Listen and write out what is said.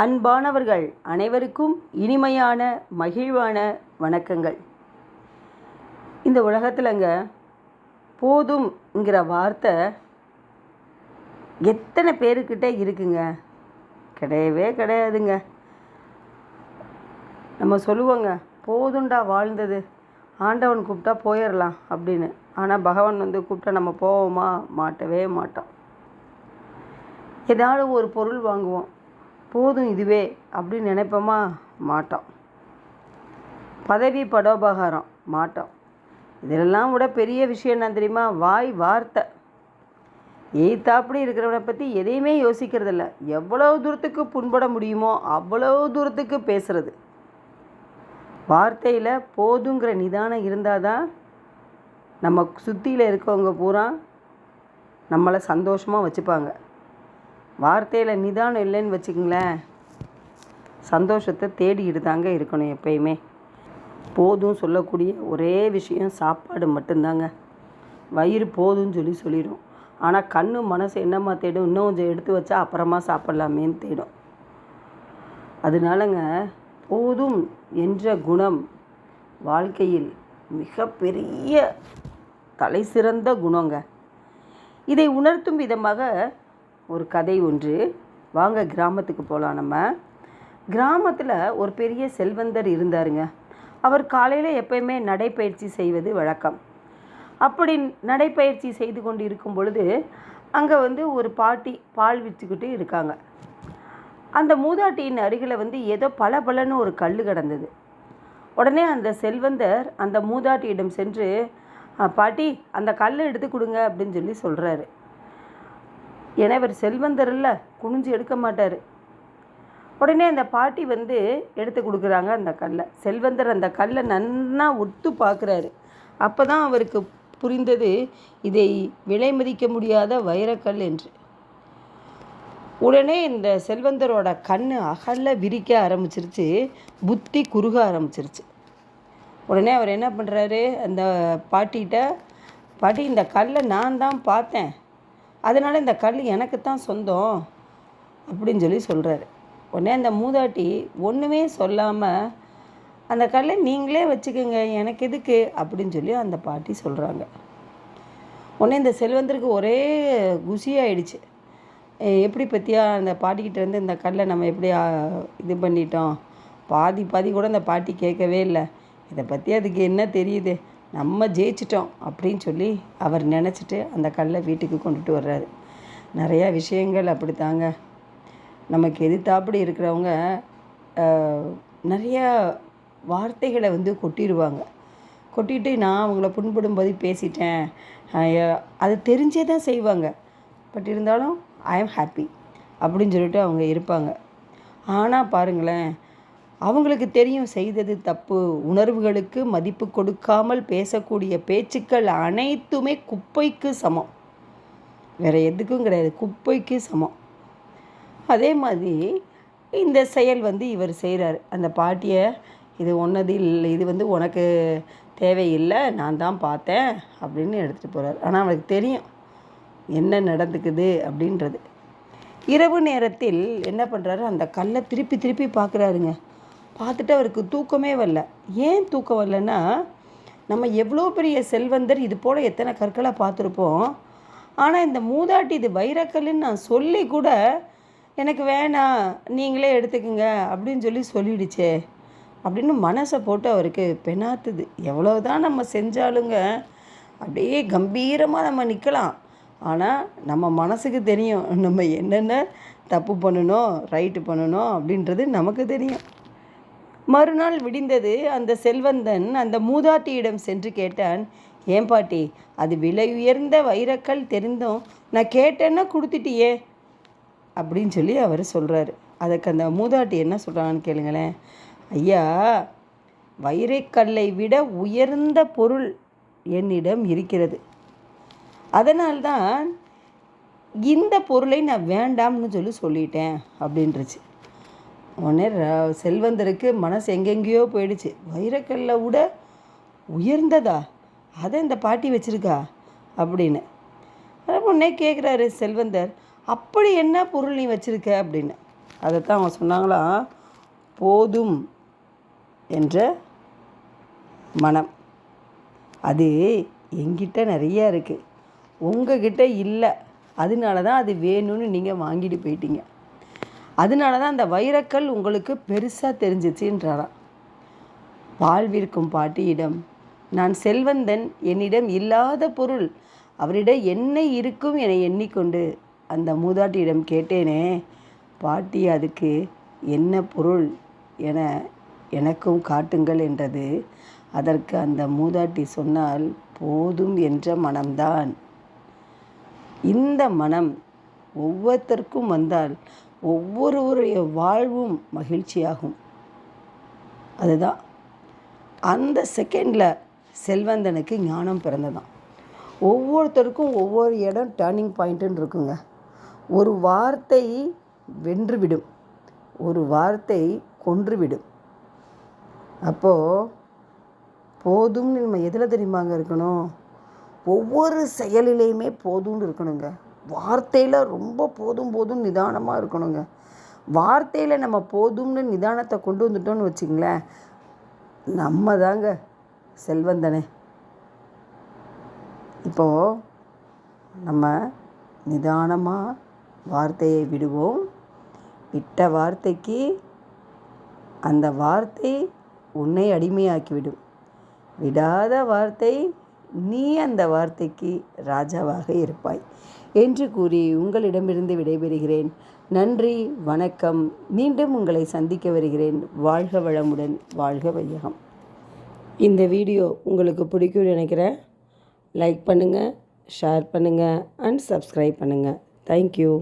அன்பானவர்கள் அனைவருக்கும் இனிமையான மகிழ்வான வணக்கங்கள். இந்த உலகத்திலங்க போதும்ங்கிற வார்த்தை எத்தனை பேருக்கிட்ட இருக்குங்க? கிடையவே கிடையாதுங்க. நம்ம சொல்லுவோங்க, போதுண்டா வாழ்ந்தது, ஆண்டவன் கூப்பிட்டா போயிடலாம் அப்படின்னு. ஆனால் பகவான் கூப்பிட்டா நம்ம போவோமா? மாட்டவே மாட்டோம். ஏதாவது ஒரு பொருள் வாங்குவோம், போதும் இதுவே அப்படின்னு நினைப்போமா? மாட்டோம். பதவி படோபகாரம் மாட்டோம். இதெல்லாம் விட பெரிய விஷயம் என்ன தெரியுமா? வாய் வார்த்தை. ஏத்தாப்படி இருக்கிறவனை பற்றி எதையுமே யோசிக்கிறதில்ல. எவ்வளோ தூரத்துக்கு புண்பட முடியுமோ அவ்வளோ தூரத்துக்கு பேசுகிறது. வார்த்தையில் போதுங்கிற நிதானம் இருந்தால் தான் நம்ம சுற்றியில் இருக்கவங்க பூரா நம்மளை சந்தோஷமாக வச்சுப்பாங்க. வார்த்தையில் நிதானம் இல்லைன்னு வச்சுக்கிங்களேன், சந்தோஷத்தை தேடிக்கிட்டு தாங்க இருக்கணும் எப்பயுமே. போதும் சொல்லக்கூடிய ஒரே விஷயம் சாப்பாடு மட்டும்தாங்க. வயிறு போதும்னு சொல்லிடும். ஆனால் கண்ணு மனசு என்னம்மா தேடும்? இன்னும் கொஞ்சம் எடுத்து வச்சா அப்புறமா சாப்பிட்லாமேன்னு தேடும். அதனாலங்க போதும் என்ற குணம் வாழ்க்கையில் மிகப்பெரிய தலை சிறந்த குணங்க. இதை உணர்த்தும் விதமாக ஒரு கதை ஒன்று. வாங்க கிராமத்துக்கு போகலாம். நம்ம கிராமத்தில் ஒரு பெரிய செல்வந்தர் இருந்தாருங்க. அவர் காலையில் எப்பயுமே நடைப்பயிற்சி செய்வது வழக்கம். அப்படி நடைப்பயிற்சி செய்து கொண்டு இருக்கும் பொழுது அங்கே ஒரு பாட்டி பால் விற்றுக்கிட்டு இருக்காங்க. அந்த மூதாட்டியின் அருகில் ஏதோ பளபளன்னு ஒரு கல் கிடந்தது. உடனே அந்த செல்வந்தர் அந்த மூதாட்டியிடம் சென்று, பாட்டி அந்த கல்லை எடுத்து கொடுங்க அப்படின்னு சொல்கிறாரு. ஏன்னா இவர் செல்வந்தர் இல்லை, குனிஞ்சு எடுக்க மாட்டார். உடனே அந்த பாட்டி எடுத்து கொடுக்குறாங்க அந்த கல்லை. செல்வந்தர் அந்த கல்லை நன்னா ஒத்து பார்க்குறாரு. அப்போ தான் அவருக்கு புரிந்தது, இதை விலை மதிக்க முடியாத வைரக்கல் என்று. உடனே இந்த செல்வந்தரோட கண் அகல்ல விரிக்க ஆரம்பிச்சிருச்சு, புத்தி குறுக ஆரம்பிச்சிருச்சு. உடனே அவர் என்ன பண்ணுறாரு, அந்த பாட்டிகிட்ட, பாட்டி இந்த கல்லை நான் தான் பார்த்தேன், அதனால் இந்த கல் எனக்கு தான் சொந்தம் அப்படின்னு சொல்கிறாரு. உடனே அந்த மூதாட்டி ஒன்றுமே சொல்லாமல், அந்த கல்லை நீங்களே வச்சுக்கோங்க, எனக்கு எதுக்கு அப்படின்னு அந்த பாட்டி சொல்கிறாங்க. உடனே இந்த செல்வந்தருக்கு ஒரே குஷியாயிடுச்சு. எப்படி பற்றியா அந்த பாட்டிக்கிட்டேருந்து இந்த கல்லை நம்ம எப்படி இது பண்ணிட்டோம், பாதி கூட அந்த பாட்டி கேட்கவே இல்லை. இதை பற்றி அதுக்கு என்ன தெரியுது, நம்ம ஜெயிச்சிட்டோம் அப்படின்னு அவர் நினச்சிட்டு அந்த கல்லை வீட்டுக்கு கொண்டுட்டு வர்றாரு. நிறையா விஷயங்கள் அப்படித்தாங்க. நமக்கு எதிர்த்தாப்படி இருக்கிறவங்க நிறையா வார்த்தைகளை கொட்டிடுவாங்க. கொட்டிட்டு நான் அவங்கள புண்படும்போது பேசிட்டேன், அது தெரிஞ்சே தான் செய்வாங்க. பட் இருந்தாலும் ஐ ஆம் ஹாப்பி அப்படின்னு அவங்க இருப்பாங்க. ஆனால் பாருங்களேன், அவங்களுக்கு தெரியும் செய்தது தப்பு. உணர்வுகளுக்கு மதிப்பு கொடுக்காமல் பேசக்கூடிய பேச்சுக்கள் அனைத்துமே குப்பைக்கு சமம், வேறு எதுக்கும் கிடையாது, குப்பைக்கு சமம். அதே மாதிரி இந்த செயல் இவர் செய்கிறார். அந்த பாட்டியை, இது ஒன்னது இல்லை, இது உனக்கு தேவையில்லை, நான் தான் பார்த்தேன் அப்படின்னு எடுத்துகிட்டு போகிறார். ஆனால் அவனுக்கு தெரியும் என்ன நடந்துக்குது அப்படின்றது. இரவு நேரத்தில் என்ன பண்ணுறாரு, அந்த கல்லை திருப்பி பார்க்குறாருங்க. பார்த்துட்டு அவருக்கு தூக்கமே வரல. ஏன் தூக்கம் வரலன்னா, நம்ம எவ்வளோ பெரிய செல்வந்தர், இது போல் எத்தனை கற்களை பார்த்துருப்போம். ஆனால் இந்த மூதாட்டி இது வைரக்கல்லுன்னு நான் சொல்லி கூட எனக்கு வேணாம், நீங்களே எடுத்துக்கோங்க அப்படின்னு சொல்லிடுச்சே அப்படின்னு மனசை போட்டு அவருக்கு பெணாத்துது. எவ்வளோ தான் நம்ம செஞ்சாலுங்க அப்படியே கம்பீரமாக நம்ம நிற்கலாம். ஆனால் நம்ம மனசுக்கு தெரியும் நம்ம என்னென்ன தப்பு பண்ணணும், ரைட்டு பண்ணணும் அப்படின்றது நமக்கு தெரியும். மறுநாள் விடிந்தது. அந்த செல்வந்தன் அந்த மூதாட்டியிடம் சென்று கேட்டான், ஏன் பாட்டி, அது விலை உயர்ந்த வைரக்கல் தெரிந்தும் நான் கேட்டேன்னா கொடுத்துட்டியே அப்படின்னு அவர் சொல்கிறாரு. அதுக்கு அந்த மூதாட்டி என்ன சொல்கிறான்னு கேளுங்களேன். ஐயா, வைரக்கல்லை விட உயர்ந்த பொருள் என்னிடம் இருக்கிறது, அதனால்தான் இந்த பொருளை நான் வேண்டாம்னு சொல்லிட்டேன் அப்படின்றுச்சு. உடனே செல்வந்தருக்கு மனசு எங்கெங்கேயோ போயிடுச்சு. வைரக்கல்லை விட உயர்ந்ததா, அதை இந்த பாட்டி வச்சுருக்கா அப்படின்னு. உடனே கேட்குறாரு செல்வந்தர், அப்படி என்ன பொருள் நீ வச்சுருக்க அப்படின்னு. அதைத்தான் அவங்க சொன்னாங்களாம், போதும் என்ற மனம். அது என்கிட்ட நிறையா இருக்குது, உங்ககிட்ட இல்லை. அதனால தான் அது வேணும்னு நீங்கள் வாங்கிட்டு போயிட்டீங்க. அதனால தான் அந்த வைரக்கல் உங்களுக்கு பெருசாக தெரிஞ்சிச்சுன்றாராம். பால் விற்கும் பாட்டியிடம், நான் செல்வந்தன், என்னிடம் இல்லாத பொருள் அவரிடம் என்ன இருக்கும் என எண்ணிக்கொண்டு அந்த மூதாட்டியிடம் கேட்டேனே, பாட்டி அதுக்கு என்ன பொருள் என எனக்கும் காட்டுங்கள் என்றது. அதற்கு அந்த மூதாட்டி சொன்னால், போதும் என்ற மனம்தான். இந்த மனம் ஒவ்வொருத்தருக்கும் வந்தால் ஒவ்வொருவருடைய வாழ்வும் மகிழ்ச்சியாகும். அதுதான் அந்த செகண்டில் செல்வந்தனுக்கு ஞானம் பிறந்ததான். ஒவ்வொருத்தருக்கும் ஒவ்வொரு இடம் டேர்னிங் பாயிண்ட்டுன்னு இருக்குங்க. ஒரு வார்த்தை வென்றுவிடும், ஒரு வார்த்தை கொன்றுவிடும். அப்போது போதும்னு நம்ம எதில் தெரியுமாங்க இருக்கணும்? ஒவ்வொரு செயலிலையுமே போதும்னு இருக்கணுங்க. வார்த்தையில் ரொம்ப போதும் போதும் நிதானமாக இருக்கணுங்க. வார்த்தையில் நம்ம போதும்னு நிதானத்தை கொண்டு வந்துட்டோன்னு வச்சுங்களேன், நம்ம தாங்க செல்வந்தனே. இப்போது நம்ம நிதானமாக வார்த்தையை விடுவோம். விட்ட வார்த்தைக்கு அந்த வார்த்தை உன்னை அடிமையாக்கிவிடும். விடாத வார்த்தை நீ அந்த வார்த்தைக்கு ராஜாவாக இருப்பாய் என்று கூறி உங்களிடமிருந்து விடைபெறுகிறேன். நன்றி, வணக்கம். மீண்டும் உங்களை சந்திக்க வருகிறேன். வாழ்க வளமுடன், வாழ்க வையகம். இந்த வீடியோ உங்களுக்கு பிடிக்கும்னு நினைக்கிறேன். லைக் பண்ணுங்கள், ஷேர் பண்ணுங்கள் அண்ட் சப்ஸ்கிரைப் பண்ணுங்கள். தேங்க்யூ.